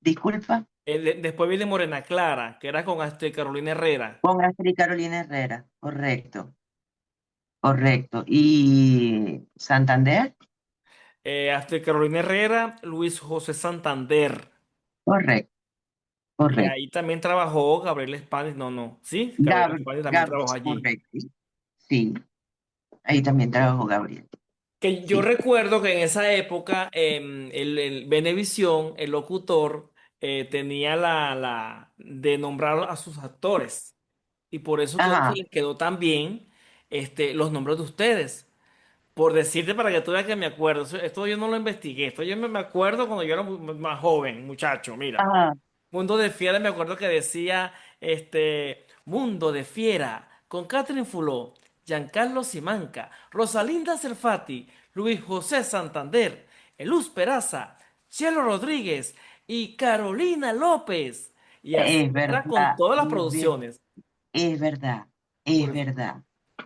Disculpa, Después viene Morena Clara, que era con Carolina Herrera. con Astrid Carolina Herrera. Correcto, correcto. ¿Y Santander? Carolina Herrera, Luis José Santander. Correcto, Y correcto. ahí también trabajó Gabriel Spanis. No, no. Sí, Gabriel Spanis también trabajó allí. Correcto. Sí, ahí también trabajó Gabriel. Que yo Sí. recuerdo que en esa época el Venevisión, el locutor, tenía la de nombrar a sus actores. Y por eso creo que Ajá, les quedó tan bien los nombres de ustedes. Por decirte para que tú veas que me acuerdo. Esto yo no lo investigué. Esto yo me acuerdo cuando yo era más joven, muchacho. Mira. ajá. Mundo de Fiera, me acuerdo que decía Mundo de Fiera, con Catherine Fuló, Giancarlo Simanca, Rosalinda Cerfati, Luis José Santander, Eluz Peraza, Cielo Rodríguez y Carolina López. Y así Es era con verdad, todas las producciones. es verdad, Por es eso. verdad.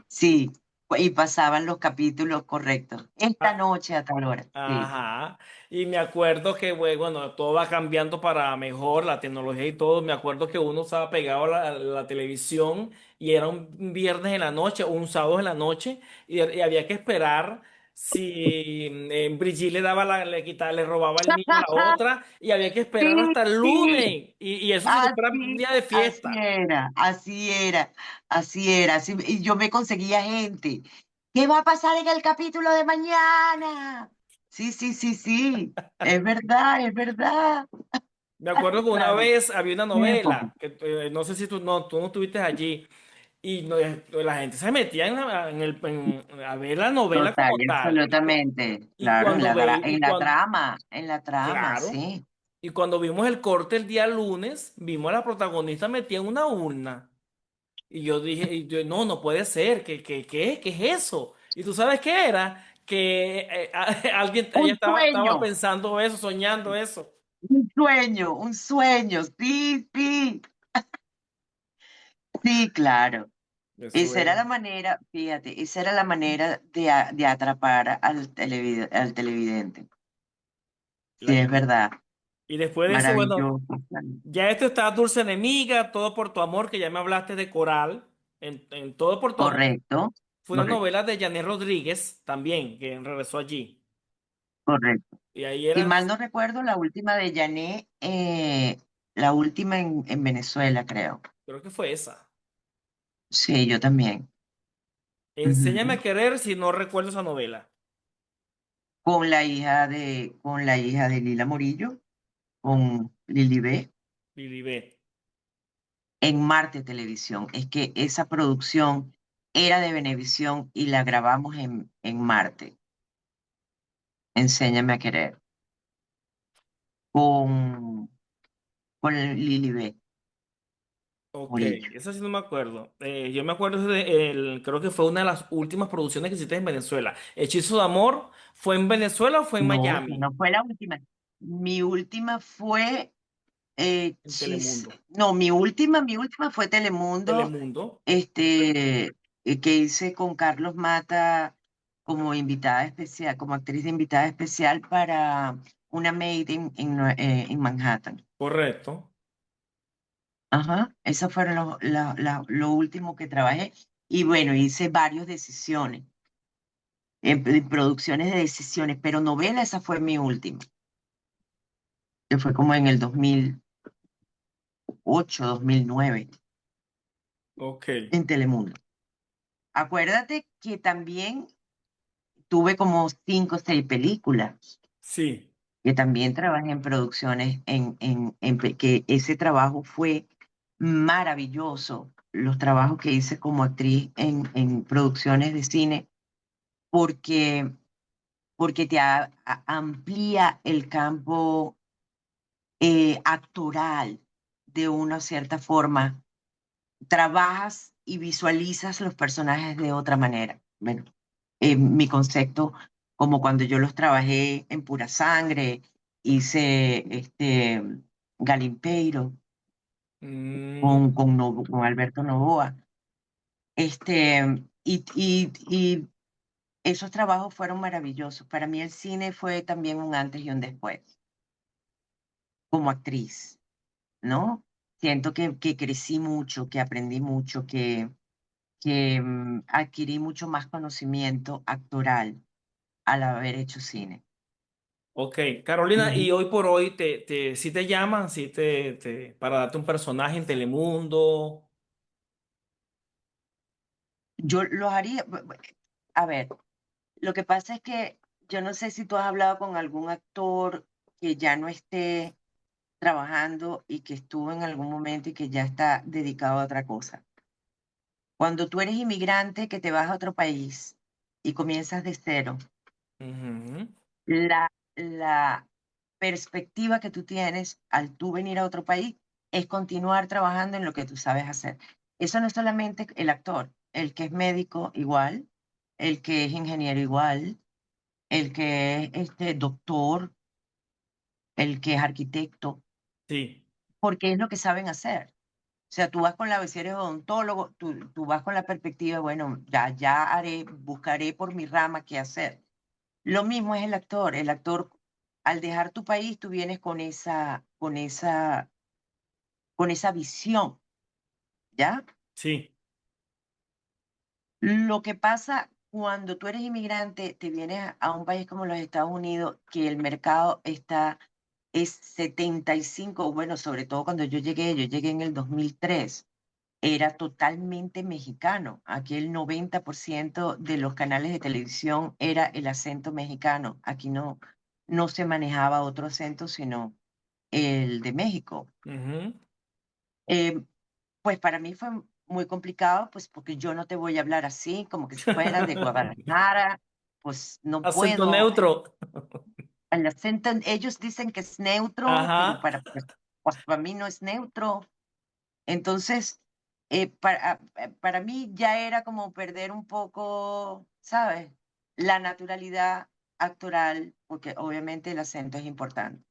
Sí, y pasaban los capítulos correctos. Esta Ah, noche a tal hora. Sí. ajá. Y me acuerdo que, bueno, todo va cambiando para mejor, la tecnología y todo. Me acuerdo que uno estaba pegado a la televisión y era un viernes en la noche o un sábado en la noche y había que esperar si Brigitte le daba le robaba el niño a la otra y había que Sí, esperar hasta el sí, lunes. Y eso si no fuera un día de así fiesta. era, así era, así era. Y yo me conseguía gente. ¿Qué va a pasar en el capítulo de mañana? Sí, sí, sí, sí. Es verdad, es verdad. Me acuerdo que una Claro, vez había una qué época. novela, que no sé si tú no estuviste allí. Y la gente se metía a ver la novela Total como y tal. absolutamente. Y Claro, cuando ve, y cuando, en la trama, claro, sí. y cuando vimos el corte el día lunes, vimos a la protagonista metida en una urna. Y yo dije, no, no puede ser, ¿qué es eso? Y tú sabes qué era, que ella Un estaba sueño, pensando eso, soñando eso. un sueño. Sí, sí, sí, claro. Eso Esa era era. la manera, fíjate, esa era la manera de atrapar al televidente. Sí, la- es verdad. y después de eso, bueno, Maravilloso. ya esto está Dulce Enemiga, Todo por tu amor, que ya me hablaste de Coral, en Todo por tu amor. Correcto, Fue una correcto. novela de Janet Rodríguez también, que regresó allí. correcto. Y ahí Si era, mal no recuerdo, la última de Yané, la última en Venezuela, creo. creo que fue esa. Sí, yo también. Enséñame Ujú. a querer si no recuerdo esa novela. Con la hija de Lila Morillo, con Lili B, Lili B. en Marte Televisión. Es que esa producción era de Venevisión y la grabamos en Marte. Enséñame a querer. Con, con Lili B. Ok, Morillo. esa sí no me acuerdo. Yo me acuerdo de creo que fue una de las últimas producciones que hiciste en Venezuela. Hechizo de Amor, ¿fue en Venezuela o fue en No, esa Miami? no fue la última. Mi última fue En Telemundo. no, mi última fue Telemundo, Telemundo, que hice con Carlos Mata como invitada especial, como actriz de invitada especial para una maid en Manhattan. correcto. Ajá, eso fueron lo último que trabajé. Y bueno, hice varias decisiones, producciones de decisiones, pero novela, esa fue mi última, que fue como en el 2008, 2009, Ok, en Telemundo. Acuérdate que también tuve como 5 o 6 películas, sí. que también trabajé en producciones, que ese trabajo fue maravilloso, los trabajos que hice como actriz en producciones de cine, porque, porque te amplía el campo actoral de una cierta forma. Trabajas y visualizas los personajes de otra manera. Bueno, mi concepto, como cuando yo los trabajé en Pura Sangre, hice Galimpeiro Mm, con Alberto Novoa. Y esos trabajos fueron maravillosos. Para mí el cine fue también un antes y un después, como actriz, ¿no? Siento que crecí mucho, que aprendí mucho, que adquirí mucho más conocimiento actoral al haber hecho cine. ok, Carolina, y Ujú. hoy por hoy si te llaman, si para darte un personaje en Telemundo. Yo lo haría, a ver, lo que pasa es que yo no sé si tú has hablado con algún actor que ya no esté trabajando y que estuvo en algún momento y que ya está dedicado a otra cosa. Cuando tú eres inmigrante que te vas a otro país y comienzas de cero, Ujú, la perspectiva que tú tienes al tú venir a otro país es continuar trabajando en lo que tú sabes hacer. Eso no es solamente el actor, el que es médico igual, el que es ingeniero igual, el que es doctor, el que es arquitecto, sí, porque es lo que saben hacer. O sea, tú vas con si eres odontólogo, tú vas con la perspectiva, bueno, ya buscaré por mi rama qué hacer. Lo mismo es el actor, al dejar tu país, tú vienes con esa visión, ¿ya? sí. Lo que pasa cuando tú eres inmigrante, te vienes a un país como los Estados Unidos, que el mercado es 75, bueno, sobre todo cuando yo llegué en el 2003, era totalmente mexicano. Aquí el 90% de los canales de televisión era el acento mexicano. Aquí no se manejaba otro acento sino el de México. Ujú. Eh, pues para mí fue muy complicado, pues porque yo no te voy a hablar así, como que si fuera de Guadalajara, pues no Acento puedo. neutro. El acento, ellos dicen que es neutro, pero Ajá. pues para mí no es neutro. Entonces, para mí ya era como perder un poco, ¿sabes? La naturalidad actoral, porque obviamente el acento es importante.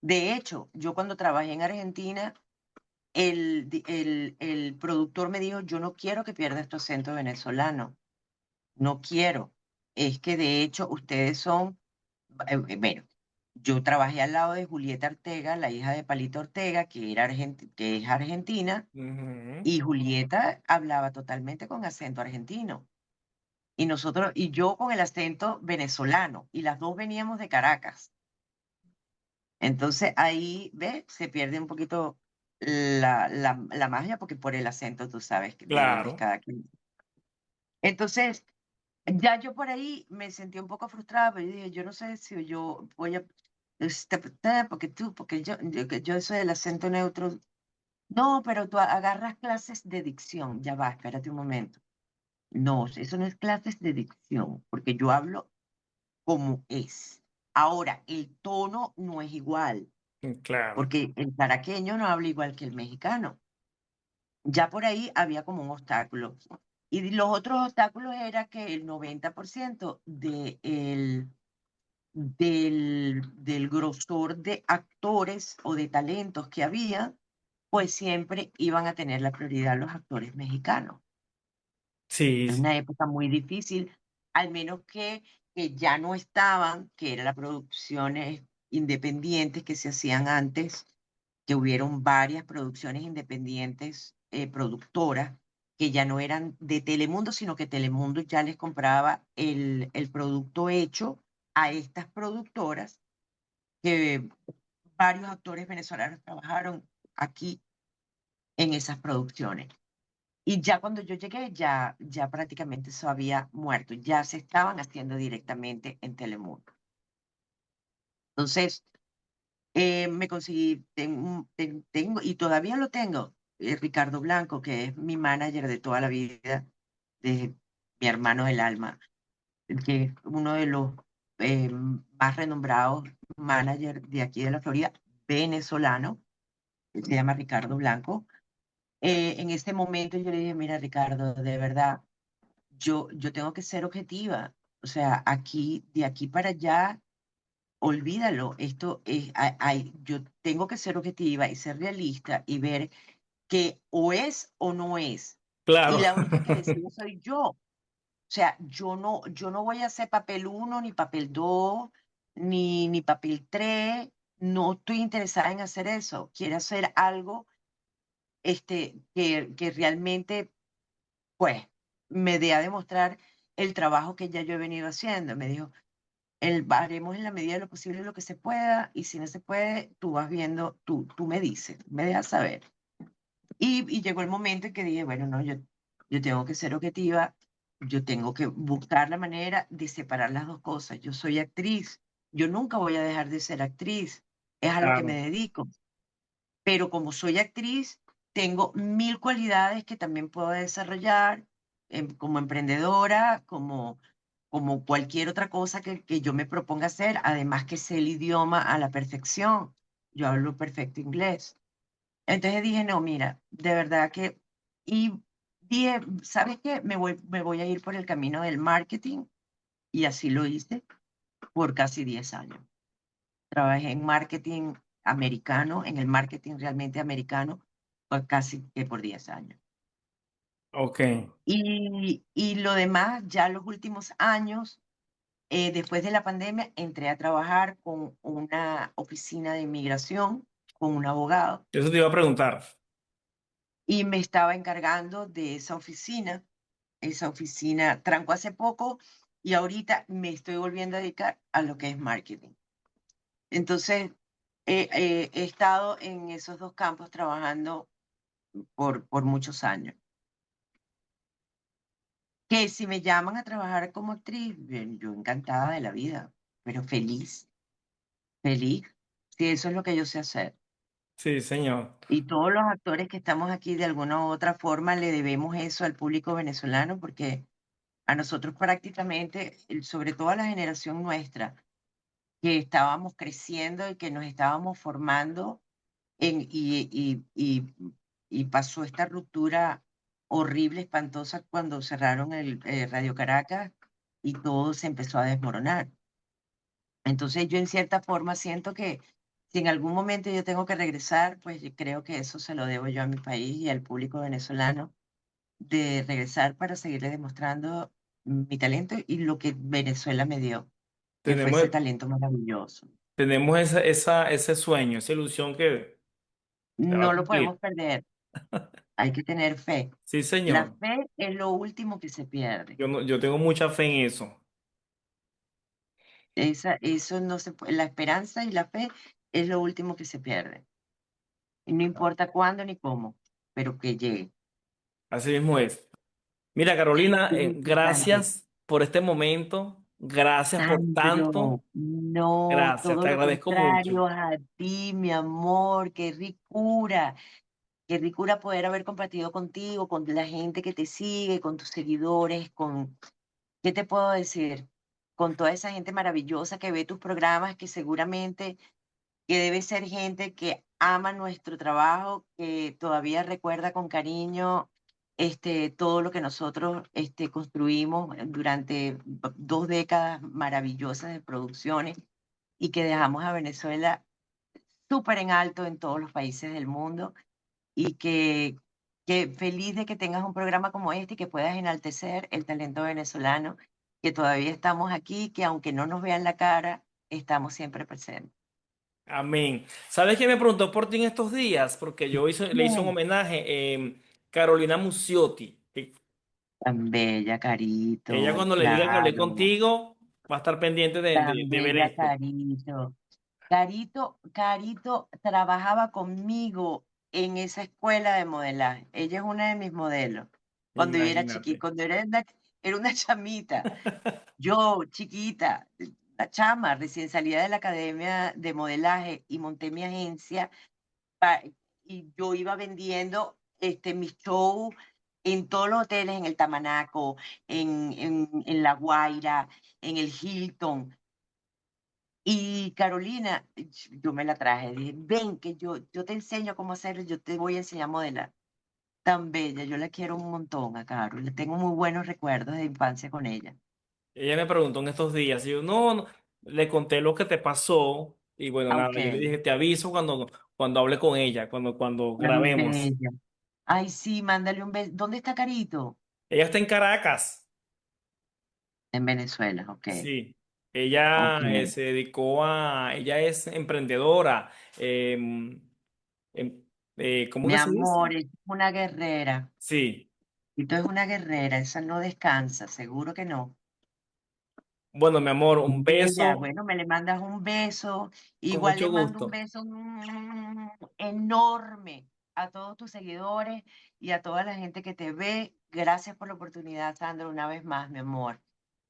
De hecho, yo cuando trabajé en Argentina, el productor me dijo, yo no quiero que pierdas tu acento venezolano, no quiero. Es que de hecho ustedes son, bueno, yo trabajé al lado de Julieta Ortega, la hija de Palito Ortega, que es argentina, Ujú. y Julieta hablaba totalmente con acento argentino. Y nosotros, y yo con el acento venezolano, y las dos veníamos de Caracas. Entonces ahí, ¿ves? Se pierde un poquito la magia porque por el acento tú sabes de dónde es Claro. cada quien. Entonces, ya yo por ahí me sentí un poco frustrada, pero yo dije, yo no sé si yo voy a... porque yo soy del acento neutro. No, pero tú agarras clases de dicción. Ya va, espérate un momento. No, eso no es clases de dicción, porque yo hablo como es. Ahora, el tono no es igual, Claro. porque el caraqueño no habla igual que el mexicano. Ya por ahí había como un obstáculo. Y los otros obstáculos era que el 90% del grosor de actores o de talentos que había, pues siempre iban a tener la prioridad los actores mexicanos. Sí, Es una época muy difícil, al menos que ya no estaban, que eran las producciones independientes que se hacían antes, que hubieron varias producciones independientes, productoras, que ya no eran de Telemundo, sino que Telemundo ya les compraba el producto hecho a estas productoras, que varios actores venezolanos trabajaron aquí en esas producciones. Y ya cuando yo llegué, ya prácticamente eso había muerto, ya se estaban haciendo directamente en Telemundo. Entonces, me conseguí, tengo, y todavía lo tengo, Ricardo Blanco, que es mi manager de toda la vida, de mi hermano del alma, que es uno de los más renombrados managers de aquí de la Florida, venezolano, se llama Ricardo Blanco. En este momento yo le dije, mira, Ricardo, de verdad, yo tengo que ser objetiva. O sea, de aquí para allá, olvídalo. Esto es, yo tengo que ser objetiva y ser realista y ver que o es o no es. Y claro. la única que decide soy yo. O sea, yo no voy a hacer papel uno, ni papel 2, ni papel 3. No estoy interesada en hacer eso. Quiero hacer algo que realmente pues me dé a demostrar el trabajo que ya yo he venido haciendo. Me dijo, haremos en la medida de lo posible lo que se pueda y si no se puede, tú vas viendo, tú me dices, me dejas saber. Y llegó el momento en que dije, bueno, no, yo tengo que ser objetiva, yo tengo que buscar la manera de separar las dos cosas. Yo soy actriz, yo nunca voy a dejar de ser actriz, es a lo que me Claro. dedico, pero como soy actriz, tengo mil cualidades que también puedo desarrollar como emprendedora, como cualquier otra cosa que yo me proponga hacer, además que sé el idioma a la perfección. Yo hablo perfecto inglés. Entonces dije, no, mira, de verdad que, y dije, ¿sabes qué? Me voy a ir por el camino del marketing y así lo hice por casi 10 años. Trabajé en marketing americano, en el marketing realmente americano, pues casi que por 10 años. Ok. Y lo demás, ya los últimos años, después de la pandemia, entré a trabajar con una oficina de inmigración, con un abogado, Eso te iba a preguntar. y me estaba encargando de esa oficina. Esa oficina trancó hace poco y ahorita me estoy volviendo a dedicar a lo que es marketing. Entonces, he estado en esos dos campos trabajando por muchos años. Que si me llaman a trabajar como actriz, yo encantada de la vida, pero feliz, feliz, si eso es lo que yo sé hacer. Sí, señor. Y todos los actores que estamos aquí de alguna u otra forma le debemos eso al público venezolano porque a nosotros prácticamente, sobre todo a la generación nuestra, que estábamos creciendo y que nos estábamos formando y pasó esta ruptura horrible, espantosa, cuando cerraron el Radio Caracas y todo se empezó a desmoronar. Entonces yo en cierta forma siento que si en algún momento yo tengo que regresar, pues yo creo que eso se lo debo yo a mi país y al público venezolano, de regresar para seguirle demostrando mi talento y lo que Venezuela me dio, que fue ese Tenemos, talento maravilloso. tenemos ese sueño, esa ilusión que se va a No lo cumplir. podemos perder. Hay que tener fe. Sí, La señor. fe es lo último que se pierde. Yo, no, yo tengo mucha fe en eso. Eso no se puede, la esperanza y la fe es lo último que se pierde. Y no importa cuándo ni cómo, pero que llegue. Así mismo es. Mira, Carolina, Qué importante. gracias por este momento. Gracias por tanto. Sandro, no, Gracias, todo te lo agradezco mucho. contrario a ti, mi amor, qué ricura poder haber compartido contigo, con la gente que te sigue, con tus seguidores, ¿qué te puedo decir? Con toda esa gente maravillosa que ve tus programas, que seguramente que debe ser gente que ama nuestro trabajo, que todavía recuerda con cariño todo lo que nosotros construimos durante 2 décadas maravillosas de producciones y que dejamos a Venezuela súper en alto en todos los países del mundo y que feliz de que tengas un programa como este y que puedas enaltecer el talento venezolano, que todavía estamos aquí, que aunque no nos vean la cara, estamos siempre presentes. Amén. ¿Sabes quién me preguntó por ti en estos días? Porque le hice un Bien. homenaje. Carolina Mucciotti. Tan bella, Ella Carito, cuando le diga que hablé claro, contigo, va a estar pendiente tan de ver bella, esto. Carito. Carito trabajaba conmigo en esa escuela de modelaje. Ella es una de mis modelos. Cuando yo era chiquita, Imagínate. era una chamita, yo chiquita, la chama, recién salida de la academia de modelaje y monté mi agencia pa- y yo iba vendiendo mis shows en todos los hoteles, en el Tamanaco, en La Guaira, en el Hilton. Y Carolina, yo me la traje, dije, ven que yo te enseño cómo hacerlo, yo te voy a enseñar a modelar. Tan bella, yo la quiero un montón a Carol, le tengo muy buenos recuerdos de infancia con ella. Ella me preguntó en estos días, y yo, no, no, le conté lo que te pasó, y bueno, Ah, nada, ok, yo le dije, te aviso cuando hable con ella, cuando tan grabemos. bella. Ay, sí, mándale un beso. ¿Dónde está Carito? Ella está en Caracas, En Venezuela, ok, sí. ok. Ella se dedicó ella es emprendedora, em, ¿cómo Mi que se dice? amor, ella es una guerrera. Sí, Y tú es una guerrera, esa no descansa, seguro que no. bueno, mi amor, un Bella, beso, bueno, me le mandas un beso. con Igual mucho le mando un gusto. beso enorme a todos tus seguidores y a toda la gente que te ve. Gracias por la oportunidad, Sandra, una vez más, mi amor.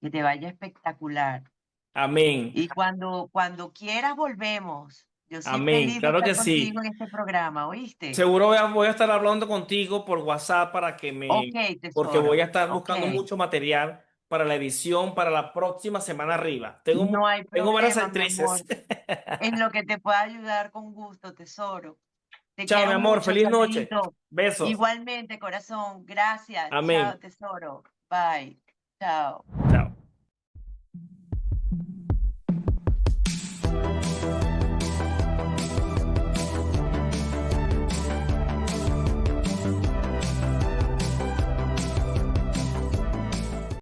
Que te vaya espectacular. Amén, Y cuando quieras volvemos. Yo soy amén, feliz de claro estar que contigo sí. en este programa, ¿oíste? Seguro voy a estar hablando contigo por WhatsApp Ok, porque voy tesoro. a estar Ok. buscando mucho material para la edición para la próxima semana arriba. No hay Tengo varias problema, mi actrices. amor. En lo que te pueda ayudar con gusto, tesoro. Te Chao, mi quiero amor. mucho, Feliz noche. Sandrito. Besos. Igualmente, corazón. Gracias. Amén. Chao, tesoro. Bye. Chao. Chao.